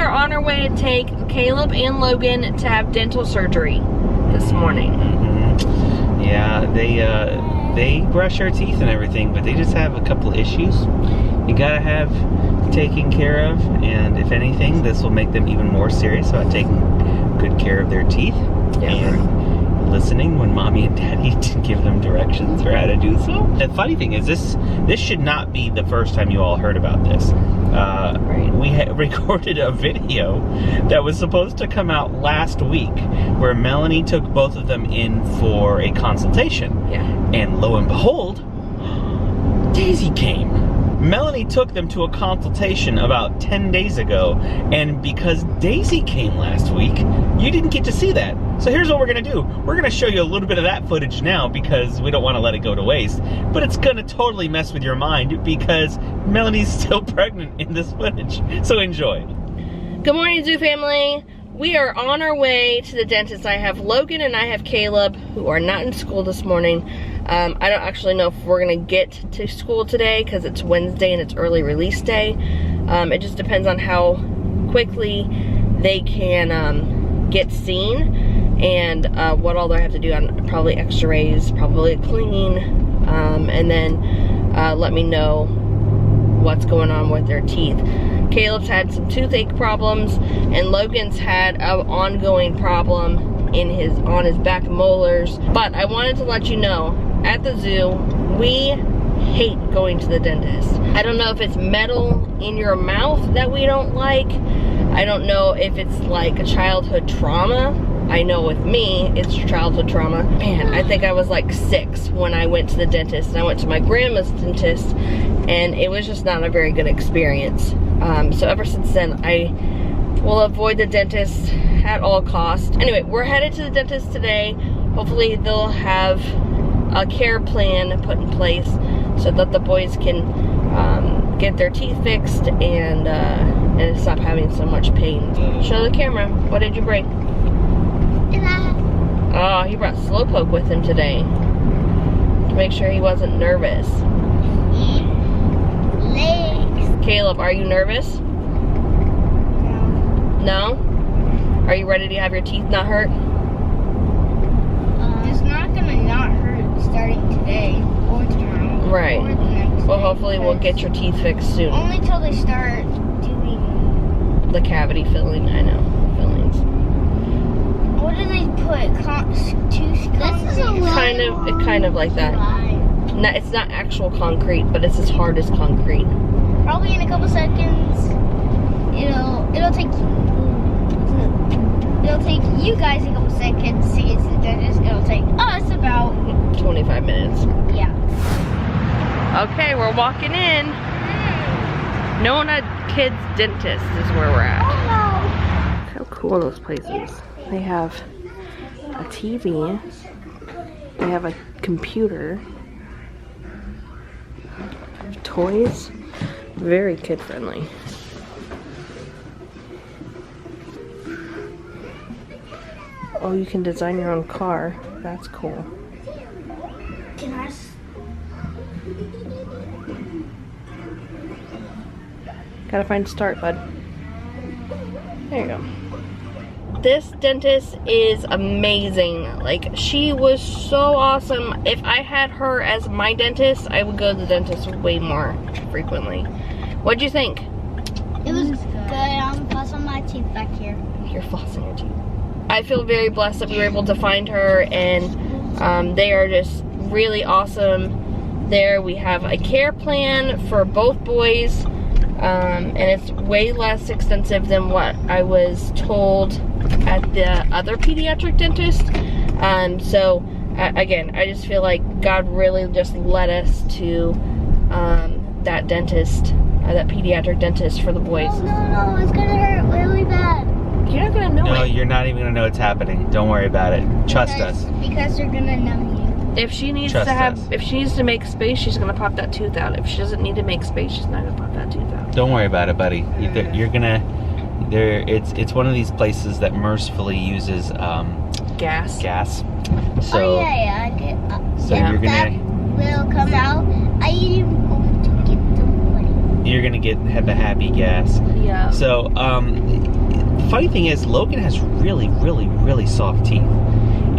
are on our way to take Caleb and Logan to have dental surgery this morning. Yeah, they brush our teeth and everything, but they just have a couple issues you gotta have taken care of, and if anything, this will make them even more serious about taking good care of their teeth and listening when mommy and daddy give them directions for how to do so. The funny thing is, this should not be the first time you all heard about this. We had recorded a video that was supposed to come out last week where Melanie took both of them in for a consultation. Yeah. And lo and behold, Daisy came. Melanie took them to a consultation about 10 days ago, and because Daisy came last week, you didn't get to see that. So here's what we're gonna do. We're gonna show you a little bit of that footage now because we don't wanna let it go to waste, but it's gonna totally mess with your mind because Melanie's still pregnant in this footage. So enjoy. Good morning, Zoo family. We are on our way to the dentist. I have Logan and I have Caleb, who are not in school this morning. I don't actually know if we're gonna get to school today because it's Wednesday and it's early release day. It just depends on how quickly they can get seen and what all they have to do on probably x-rays, probably clean, and then let me know what's going on with their teeth. Caleb's had some toothache problems, and Logan's had an ongoing problem on his back molars. But I wanted to let you know, at the zoo, we hate going to the dentist. I don't know if it's metal in your mouth that we don't like. I don't know if it's like a childhood trauma. I know with me, it's childhood trauma. Man, I think I was like 6 when I went to the dentist, and I went to my grandma's dentist, and it was just not a very good experience. So ever since then, I will avoid the dentist at all costs. Anyway, we're headed to the dentist today. Hopefully they'll have a care plan put in place so that the boys can get their teeth fixed and stop having so much pain. Show the camera. What did you bring? Oh, he brought Slowpoke with him today to make sure he wasn't nervous. Legs. Caleb, are you nervous? No. No? Are you ready to have your teeth not hurt? It's not gonna not hurt starting today or tomorrow. Right. Or the next Well, day, hopefully we'll get your teeth fixed soon. only till they start doing The cavity filling, I know, fillings. what do they put? Kind of like that. No, it's not actual concrete, but it's as hard as concrete. Probably in a couple seconds. It'll take you guys a couple seconds to get to the dentist. It'll take us about 25 minutes. yeah. Okay, we're walking in. Nona Kids Dentist is where we're at. How cool are those places. They have a TV. They have a computer. Toys. Very kid friendly. Oh, you can design your own car. That's cool. Can I? Gotta find start, bud. There you go. This dentist is amazing. Like, she was so awesome. If I had her as my dentist, I would go to the dentist way more frequently. What'd you think? It was good. I'm flossing my teeth back here. You're flossing your teeth. I feel very blessed that we were able to find her, and they are just really awesome there. We have a care plan for both boys, and it's way less expensive than what I was told at the other pediatric dentist. So again, I just feel like God really just led us to that dentist, that pediatric dentist for the boys. No, it's gonna hurt really bad. You're not gonna know No, it. you're not even gonna know it's happening. Don't worry about it. Trust us. Because they're gonna numb you. If she needs Trust to have, us. if she needs to make space, she's gonna pop that tooth out. If she doesn't need to make space, she's not gonna pop that tooth out. Don't worry about it, buddy. You're gonna. It's one of these places that mercifully uses Gas. gas. So I did. so Yeah. you're That gonna. will come out. I am going to get the money. you're gonna have the happy gas. Yeah. So, the funny thing is, Logan has really, really, really soft teeth.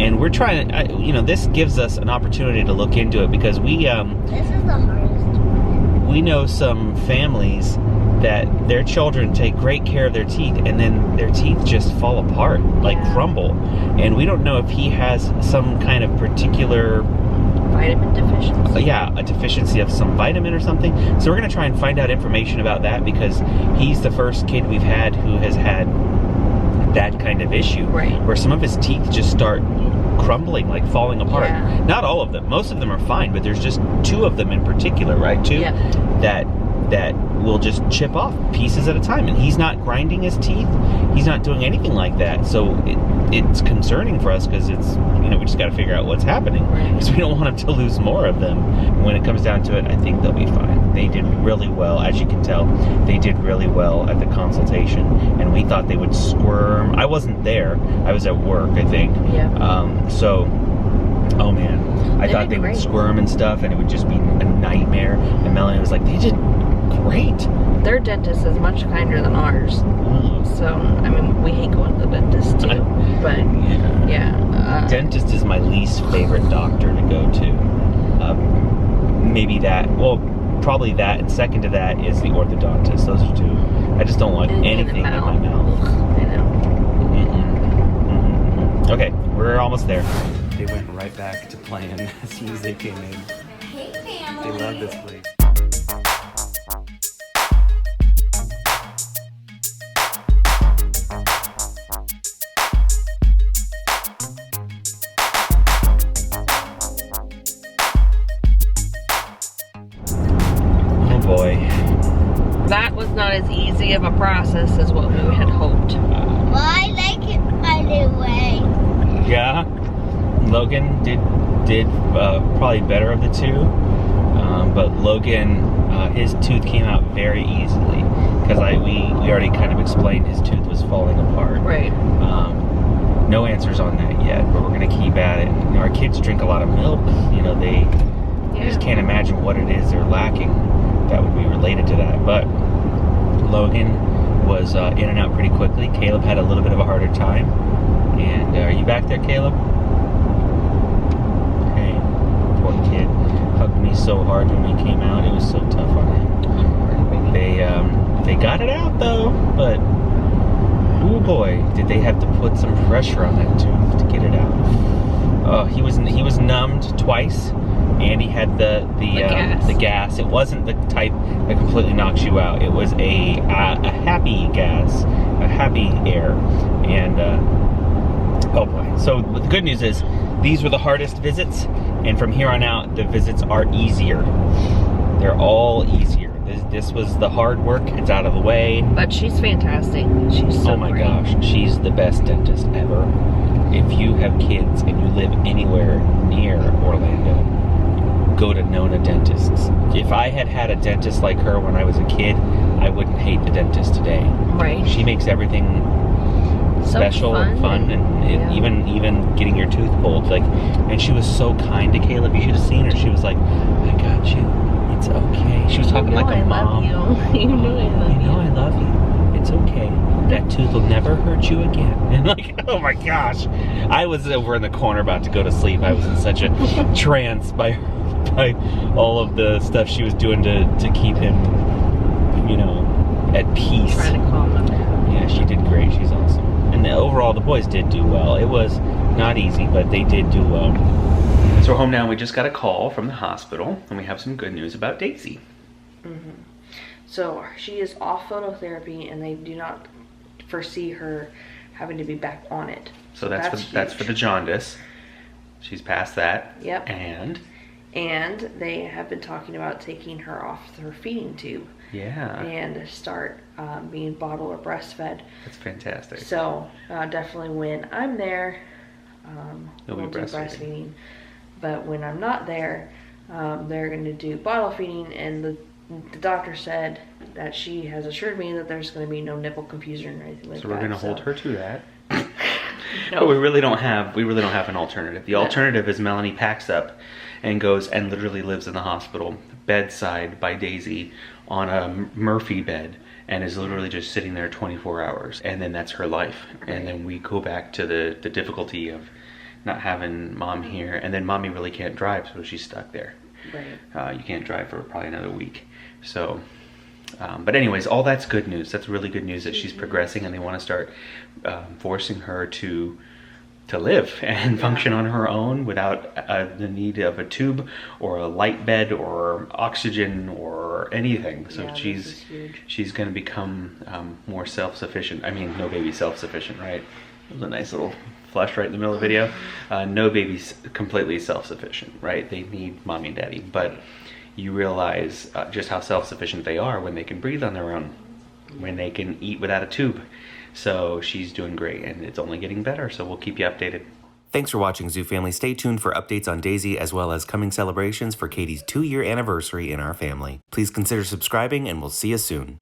And we're trying to, this gives us an opportunity to look into it because This is the hardest one. we know some families that their children take great care of their teeth and then their teeth just fall apart, like crumble. And we don't know if he has some kind of particular Vitamin deficiency. a deficiency of some vitamin or something. So we're going to try and find out information about that because he's the first kid we've had who has had that kind of issue. Right. Where some of his teeth just start crumbling, like falling apart. Yeah. Not all of them. Most of them are fine, but there's just 2 of them in particular, right? 2 that will just chip off pieces at a time. And he's not grinding his teeth. He's not doing anything like that. So it's concerning for us because it's, we just got to figure out what's happening because we don't want him to lose more of them. When it comes down to it, I think they'll be fine. They did really well, as you can tell. They did really well at the consultation, and we thought they would squirm. I wasn't there. I was at work, I think. Yeah. Oh man, I thought they would squirm and stuff, and it would just be a nightmare. And Melanie was like, they did great. Their dentist is much kinder than ours. So, we hate going to the dentist too. But, dentist is my least favorite doctor to go to. Maybe that, probably that, and second to that is the orthodontist. Those are 2. I just don't like anything in my mouth. I know. Okay, we're almost there. They went right back to playing as soon as they came in. Hey, family. They love this place. Oh boy. That was not as easy of a process as what we had hoped. Well, I like it by the way. Yeah, Logan did probably better of the 2, but Logan, his tooth came out very easily because we already kind of explained his tooth was falling apart. Right. No answers on that yet, but we're gonna keep at it. Our kids drink a lot of milk. They just can't imagine what it is they're lacking that would be related to that. But Logan was in and out pretty quickly. Caleb had a little bit of a harder time. And are you back there, Caleb? Hey, poor kid. Hugged me so hard when we came out. It was so tough on him. They got it out though, but oh boy, did they have to put some pressure on that tooth to get it out. He was numbed twice, and he had the gas. It wasn't the type that completely knocks you out. It was a happy gas, a happy air, and oh boy. So the good news is these were the hardest visits, and from here on out the visits are easier. They're all easier. This was the hard work. It's out of the way. But she's fantastic. She's so oh my great. gosh, she's the best dentist ever. If you have kids and you live anywhere near Orlando, go to Nona Dentists. If I had a dentist like her when I was a kid, I wouldn't hate the dentist today. Right. She makes everything special and fun, and even getting your tooth pulled. And she was so kind to Caleb. You should have seen her. She was like, I got you. It's okay. She was talking like a mom. You know I love you. It's okay. That tooth will never hurt you again. And oh my gosh. I was over in the corner about to go to sleep. I was in such a trance by all of the stuff she was doing to keep him, at peace. Trying to calm him down. Yeah, she did great. She's awesome. And overall, the boys did do well. It was not easy, but they did do well. So we're home now. We just got a call from the hospital, and we have some good news about Daisy. So she is off phototherapy, and they do not foresee her having to be back on it. So that's for the jaundice. She's past that. Yep. And they have been talking about taking her off her feeding tube. Yeah. And start being bottle or breastfed. That's fantastic. So definitely when I'm there, we'll do breastfeeding. But when I'm not there, they're going to do bottle feeding, and the doctor said that she has assured me that there's going to be no nipple confusion or anything like that. So we're going to hold her to that. No. But we really don't have an alternative. The alternative is Melanie packs up and goes and literally lives in the hospital bedside by Daisy on a Murphy bed and is literally just sitting there 24 hours, and then that's her life. And then we go back to the difficulty of not having mom here, and then mommy really can't drive, so she's stuck there. Right. You can't drive for probably another week. So, but anyways, all that's good news. That's really good news that she's progressing, and they want to start forcing her to live and function on her own without the need of a tube or a light bed or oxygen or anything. So she's going to become more self-sufficient. I mean, no baby self-sufficient, right? It was a nice little flush right in the middle of the video. No baby's completely self-sufficient, right? They need mommy and daddy, but you realize just how self-sufficient they are when they can breathe on their own, when they can eat without a tube. So she's doing great, and it's only getting better, so we'll keep you updated. Thanks for watching, Zoo Family. Stay tuned for updates on Daisy as well as coming celebrations for Katie's 2-year anniversary in our family. Please consider subscribing, and we'll see you soon.